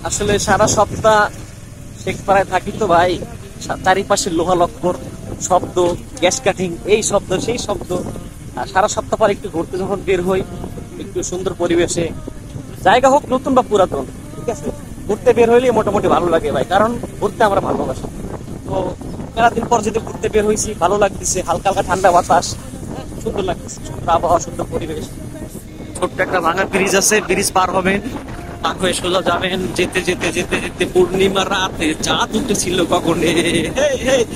আসলে সারা সপ্তাহ শেখপাড়ায় থাকি তো ভাই, চারিপাশে লোহা লক্কর শব্দ, গ্যাস কাটিং, এই শব্দ সেই শব্দ। আর সারা সপ্তাহ পর একটু ঘুরতে যখন বের হই, একটু সুন্দর পরিবেশে, জায়গা হোক নতুন বা পুরাতন, ঠিক আছে, ঘুরতে বের হইলে মোটামুটি ভালো লাগে ভাই, কারণ ঘুরতে আমরা ভালোবাসি। তো মেলাদিন পর যদি ঘুরতে বের হয়েছি, ভালো লাগতেছে, হালকা হালকা ঠান্ডা বাতাস, সুন্দর লাগতেছে, সুন্দর আবহাওয়া, সুন্দর পরিবেশ। ছোট্ট একটা ভাঙা ব্রিজ আছে, ব্রিজ পার হবেন, পার হয়ে সোজা যাবেন, যেতে যেতে যেতে যেতে পূর্ণিমা রাতে চাঁদ উঠেছিল গগনে,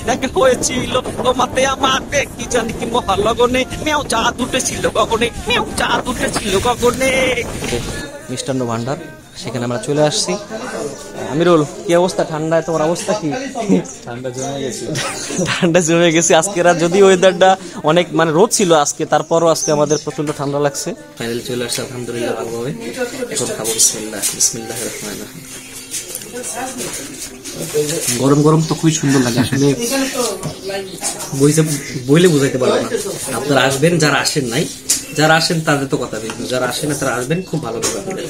দেখা হয়েছিল তোমাতে আমাকে কি জানি কি মহালগনে, মেও চাঁদ উঠেছিল গগনে, মেও চাঁদ উঠেছিল গগনে। মিষ্টান্ন ভান্ডার, সেখানে আমরা চলে আসছি। আমিরুল, কি অবস্থা? ঠান্ডায় তোমার অবস্থা কি? ঠান্ডা জমে গেছে আজকে রাত, যদি ওয়েদারটা অনেক মানে রোদ ছিল আজকে, তারপরও আজকে আমাদের প্রচন্ড ঠান্ডা লাগছে। ফাইনালি চলে আসছে আলহামদুলিল্লাহ ভালোভাবে। এখন খাবো বিসমিল্লাহির রহমানির রহিম। গরম গরম তো খুবই সুন্দর লাগে, আসলে বইলে বুঝাইতে পারবো না। আপনারা আসবেন, যারা আসেন নাই, যারা আসেন তাদের তো কথা বলবো, যারা আসেন না তারা আসবেন, খুব ভালো লাগবে।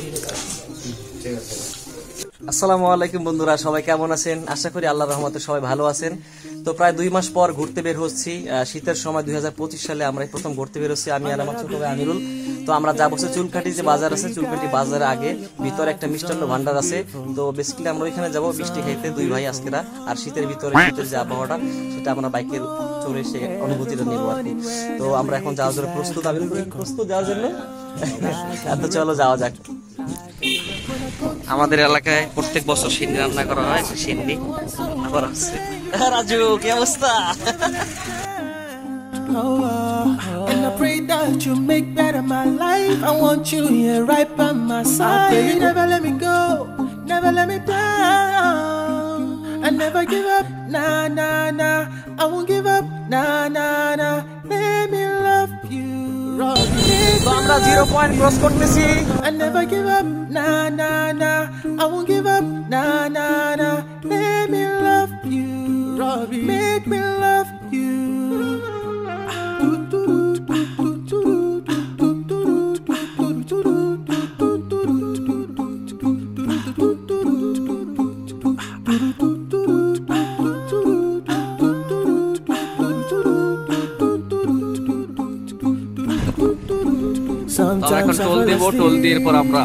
আসসালামু আলাইকুম বন্ধুরা, সবাই কেমন আছেন? আশা করি আল্লাহর রহমতে সবাই ভালো আছেন। তো প্রায় 2 মাস পর ঘুরতে বের হচ্ছি, শীতের সময় 2025 সালে আমরা প্রথম ঘুরতে বের হচ্ছি, আমি আর আমার ছোট ভাই আমিরুল। তো আমরা যাবো চুলকাঠি যে বাজার আছে, চুলকাঠি বাজারের আগে ভিতরে একটা মিষ্টান্ন ভান্ডার আছে। তো বেসিক্যালি আমরা ওইখানে যাবো মিষ্টি খাইতে, 2 ভাই আজকেরা। আর শীতের ভিতরে শীতের যে আবহাওয়াটা, সেটা আমরা বাইকের চড়ে সে অনুভূতিটা নেবো আর কি। তো আমরা এখন যাওয়ার জন্য প্রস্তুত। আমিরুল প্রস্তুত যাওয়ার জন্য? তো চলো যাওয়া যাক। আমাদের এলাকায় প্রত্যেক বছর সিন্নি রান্না করা হয়, সিন্নি আবার আসছে। রাজু, কি অবস্থা? And I pray that you make better my life. I want you here right by my side. I pray you never let me go, never let me down. I never give up, nah, nah, nah. I won't give up, nah, nah, nah. Let me love you. তো আমরা 0 point cross করতেছি। I never give up, nah, nah, nah. I won't give up, nah, nah, nah. Let me love you, make me love you. এখন toll দিব, toll দিয়ে পর আমরা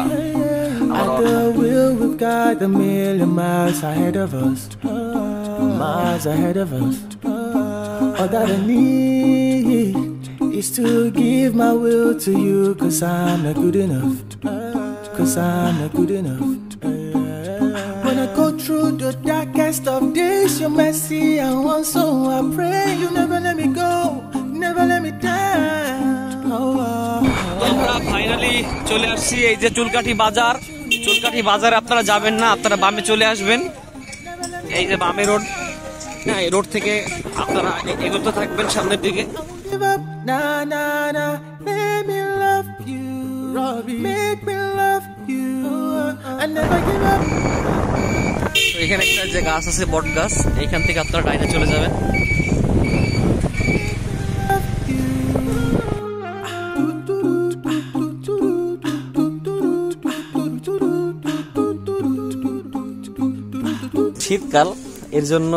At the wheel, we've got a million miles ahead of us, miles ahead of us. All that I need is to give my will to you, 'cause I'm not good enough, 'cause I'm not good enough. When I go through the darkest of days, your mercy I want, so I pray you never let me go, never let me down. আমরা finally চলে আসছি এই যে চুলকাঠি বাজার। চুলকাঠি বাজারে আপনারা যাবেন না, আপনারা বামে চলে আসবেন। এই যে বামে রোড, হ্যাঁ, এই রোড থেকে আপনারা এগোতে থাকবেন সামনের দিকে। এখানে একটা যে গাছ আছে, বট গাছ, এইখান থেকে আপনারা ডাইনে চলে যাবেন। শীতকাল, এর জন্য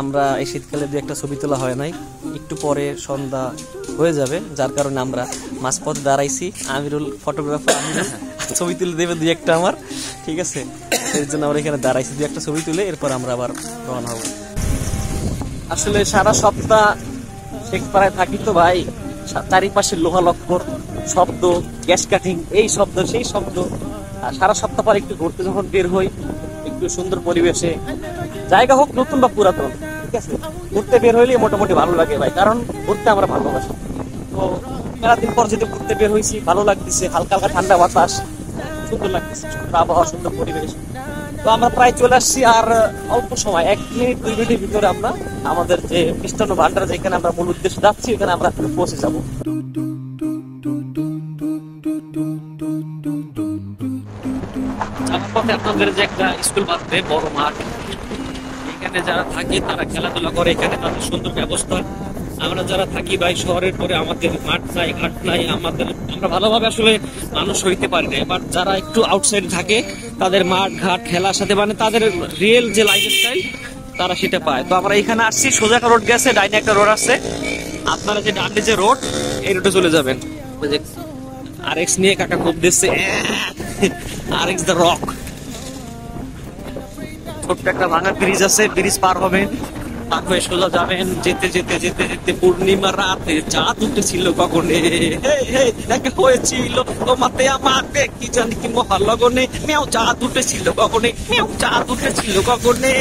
আমরা এই শীতকালে 2-1টা ছবি তোলা হয় নাই, একটু পরে সন্ধ্যা হয়ে যাবে, যার কারণে আমরা মাঝপথে দাঁড়াইছি। আমিরুল ফটোগ্রাফার, আমিরুল ছবি তুলে দেবে 2-1টা আমার, ঠিক আছে, এর জন্য আমরা এখানে দাঁড়াইছি, 2-1টা ছবি তুলে এরপর আমরা আবার রওনা হব। আসলে সারা সপ্তাহ শেখপাড়ায় থাকি তো ভাই, চারিপাশে লোহা লক্কর শব্দ, গ্যাস কাটিং, এই শব্দ সেই শব্দ। আর সারা সপ্তাহ পর একটু ঘুরতে যখন বের হই, একটু সুন্দর পরিবেশে, জায়গা হোক নতুন বা পুরাতন, ঠিক আছে, ঘুরতে বের হইলে মোটামুটি ভালো লাগে ভাই, কারণ ঘুরতে আমরা ভালোবাসি। তো মেলাদিন পর যদি ঘুরতে বের হয়েছি, ভালো লাগতেছে, হালকা হালকা ঠান্ডা বাতাস, সুন্দর লাগতেছে, সুন্দর আবহাওয়া, সুন্দর পরিবেশ। তো আমরা প্রায় চলে আসছি, আর অল্প সময় 1 মিনিট 2 মিনিটের ভিতরে আমরা আমাদের যে মিষ্টান্ন ভান্ডার, যেখানে আমরা মূল উদ্দেশ্যে যাচ্ছি, ওখানে আমরা পৌঁছে যাবো। পথে আপনাদের যে একটা স্কুল বাঁধবে, বড় মাঠ, এখানে যারা থাকে তারা খেলাধুলা করে, এখানে তাদের সুন্দর ব্যবস্থা, আমরা যারা থাকি ভাই শহরের পরে আমাদের মাঠ নাই ঘাট নাই, আমরা ভালোভাবে আসলে মানুষ হইতে পারি না। বাট যারা একটু আউটসাইডে থাকে তাদের মাঠ ঘাট খেলার সাথে মানে তাদের রিয়েল যে লাইফস্টাইল তারা সেটা পায়। তো আমরা এখানে আসছি, সোজা একটা রোড গেছে, ডাইনে একটা রোড আছে, আপনারা যে ডানে যে রোড এই রোডে চলে যাবেন। ওই যে আরএক্স নিয়ে কাকা খুব দিচ্ছে, আরএক্স দ্য রক। ছোট্ট একটা ভাঙা ব্রিজ আছে, ব্রিজ পার হবেন, পার হয়ে সোজা যাবেন। যেতে যেতে যেতে যেতে পূর্ণিমা রাতে চাঁদ উঠেছিল কখনে, দেখা হয়েছিল তোমাতে আমাকে কি জানি কি মহালগনে, মেও চাঁদ উঠেছিল কখনে, মেও চাঁদ উঠেছিল কখনে।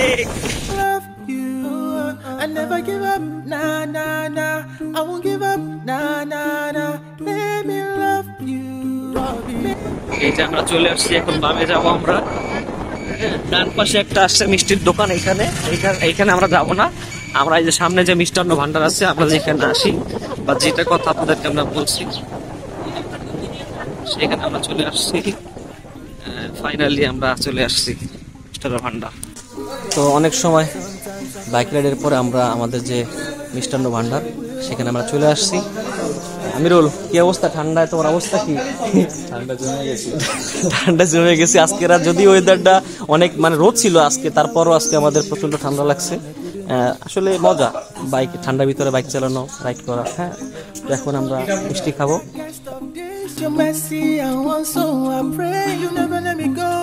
Love you. I never give up, nah, nah, nah. I won't give up, nah, nah, nah. Let me love you. এই যে আমরা চলে আসছি, এখন বামে যাবো আমরা। ডান পাশে একটা আসছে মিষ্টির দোকান, এইখানে আমরা যাবো না। আমরা এই যে সামনে যে মিষ্টান্ন ভান্ডার আছে, আমরা যেখানে আসি বা যেটা কথা আপনাদেরকে আমরা বলছি সেখানে আমরা চলে আসছি। ফাইনালি আমরা চলে আসছি মিষ্টান্ন ভান্ডার। তো অনেক সময় বাইক রাইডের পরে আমরা আমাদের যে মিষ্টান্ন ভান্ডার সেখানে আমরা চলে আসছি। আমিরুল, কি অবস্থা? ঠান্ডায় তোমার অবস্থা কি? ঠান্ডা জমে গেছে আজকে রাত, যদি ওয়েদারটা অনেক মানে রোদ ছিল আজকে, তারপরও আজকে আমাদের প্রচন্ড ঠান্ডা লাগছে। আসলে মজা বাইক ঠান্ডার ভিতরে বাইক চালানো, রাইড করা। হ্যাঁ, তো এখন আমরা মিষ্টি খাবো। You're messy, I want so I pray you never let me go,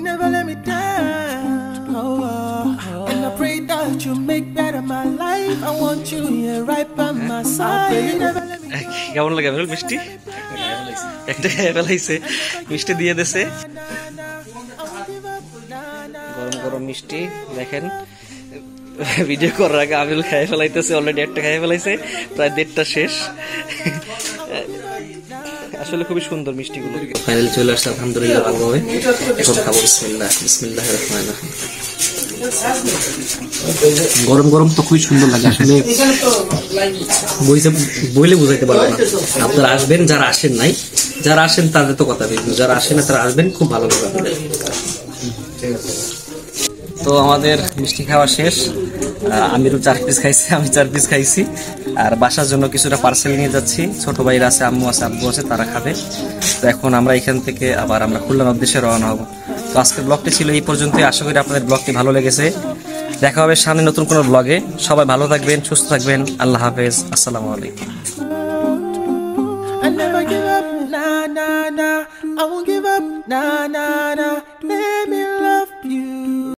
never let me down. And I pray that you make better my life. I want you here right by my side. You never let me কেমন লাগে আমিরুল মিষ্টি? একটা খেয়ে ফেলাইছে, মিষ্টি দিয়ে দিছে, গরম গরম মিষ্টি। দেখেন ভিডিও করার আগে আমিরুল খেয়ে ফেলাইতেছে, অলরেডি একটা খেয়ে ফেলাইছে, প্রায় 1.5টা শেষ। আসলে খুবই সুন্দর মিষ্টিগুলো। ফাইনালি চলে আসছে আলহামদুলিল্লাহ ভালোভাবে। এখন খাবো। বিসমিল্লাহ, বিসমিল্লাহির রহমানির রহিম। গরম গরম তো খুবই সুন্দর লাগে আসলে, বইলে বুঝাইতে পারবো না। আপনারা আসবেন, যারা আসেন নাই, যারা আসেন তাদের তো কথা বলবো, যারা আসেন না তারা আসবেন, খুব ভালো লাগবে। তো আমাদের মিষ্টি খাওয়া শেষ। আমিরও 4 পিস খাইছে, আমি 4 পিস খাইছি। আর বাসার জন্য কিছুটা পার্সেল নিয়ে যাচ্ছি, ছোট ভাইরা আছে, আম্মু আছে, আব্বু আছে, তারা খাবে। তো এখন আমরা এখান থেকে আবার আমরা খুলনার উদ্দেশ্যে রওনা হব। তো আজকের ব্লগটি ছিল এই পর্যন্তই। আশা করি আপনাদের ব্লগটি ভালো লেগেছে। দেখা হবে সামনে নতুন কোনো ব্লগে। সবাই ভালো থাকবেন, সুস্থ থাকবেন। আল্লাহ হাফেজ, আসসালামু আলাইকুম। I never give up, nah, nah, nah. I won't give up, nah, nah, nah.